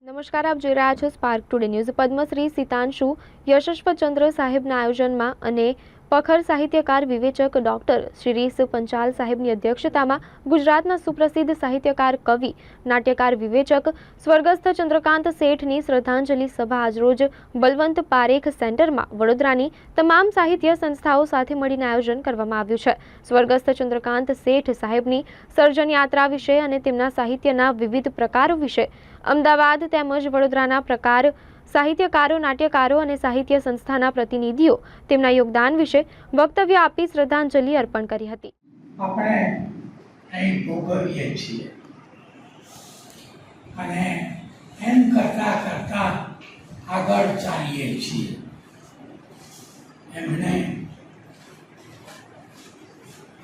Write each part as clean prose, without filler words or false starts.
નમસ્કાર, આપ જોઈ રહ્યા છો spark today news. Padmashri Sitanshu યશસ્વચંદ્ર સાહેબના આયોજનમાં અને પખર સાહિત્યકાર વિવેચક ડોક્ટર શિરીષ પંચાલ સાહેબની અધ્યક્ષતામાં ગુજરાતના સુપ્રસિદ્ધ સાહિત્યકાર, કવિ, નાટ્યકાર, વિવેચક સ્વર્ગસ્થ ચંદ્રકાંત શેઠની શ્રદ્ધાંજલિ સભા આજરોજ બલવંત પારેખ સેન્ટરમાં વડોદરાની તમામ સાહિત્ય સંસ્થાઓ સાથે મળીને આયોજન કરવામાં આવ્યું છે। સ્વર્ગસ્થ ચંદ્રકાંત શેઠ સાહેબની સર્જન યાત્રા વિશે અને તેમના સાહિત્યના વિવિધ પ્રકારો વિશે અમદાવાદ તેમજ વડોદરાના પ્રકાર સાહિત્યકારો, નાટ્યકારો અને સાહિત્ય સંસ્થાના પ્રતિનિધિઓ તેમના યોગદાન વિશે વક્તવ્ય આપી શ્રદ્ધાંજલિ અર્પણ કરી હતી। આપણે અહીં ભોગવીએ છીએ અને એમ કરતા કરતા આગળ ચાલીએ છીએ। એમણે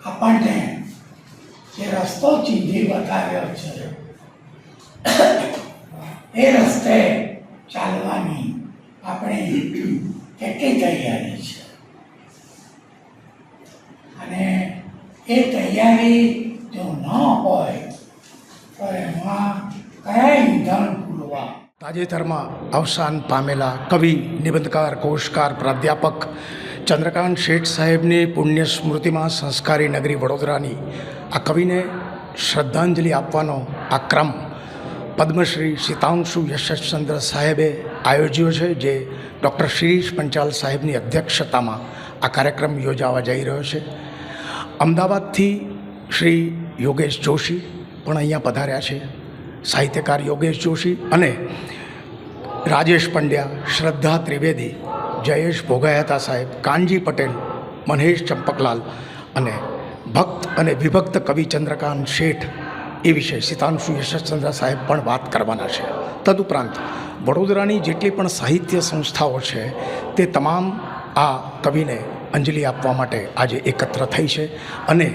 આપણને જે રસ્તો ચીંધી બતાવ્યો છે એ રસ્તે ચાલવાની આપણી કેટલી તૈયારી છે અને એ તૈયારી જો ન હોય તો એમાં કયા ઈંધણ પૂરવા। તાજેતરમાં અવસાન પામેલા કવિ, નિબંધકાર, કોશકાર, પ્રાધ્યાપક ચંદ્રકાંત શેઠ સાહેબની પુણ્ય સ્મૃતિમાં સંસ્કારી નગરી વડોદરાની આ કવિને શ્રદ્ધાંજલિ આપવાનો આ ક્રમ પદ્મશ્રી સિતાંશુ યશસ્વચંદ્ર સાહેબે આયોજ્યો છે, જે ડૉક્ટર શિરીષ પંચાલ સાહેબની અધ્યક્ષતામાં આ કાર્યક્રમ યોજાવા જઈ રહ્યો છે। અમદાવાદથી શ્રી યોગેશ જોશી પણ અહીંયા પધાર્યા છે, સાહિત્યકાર યોગેશ જોશી અને રાજેશ પંડ્યા, શ્રદ્ધા ત્રિવેદી, જયેશ ભોગાયતા સાહેબ, કાનજી પટેલ, મહેશ ચંપકલાલ અને ભક્ત અને વિભક્ત કવિ ચંદ્રકાંત શેઠ એ વિશે સિતાંશુ યશસ્વચંદ્ર સાહેબ પણ વાત કરવાના છે। તદુપરાંત વડોદરાની જેટલી પણ સાહિત્ય સંસ્થાઓ છે તે તમામ આ કવિને અંજલિ આપવા માટે આજે એકત્ર થઈ છે અને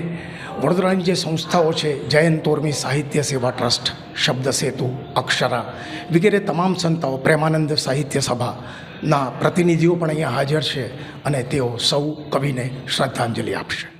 વડોદરાની જે સંસ્થાઓ છે, જયંત તોરમી સાહિત્ય સેવા ટ્રસ્ટ, શબ્દ સેતુ, અક્ષરા વગેરે તમામ સંસ્થાઓ, પ્રેમાનંદ સાહિત્ય સભાના પ્રતિનિધિઓ પણ અહીંયા હાજર છે અને તેઓ સૌ કવિને શ્રદ્ધાંજલિ આપશે।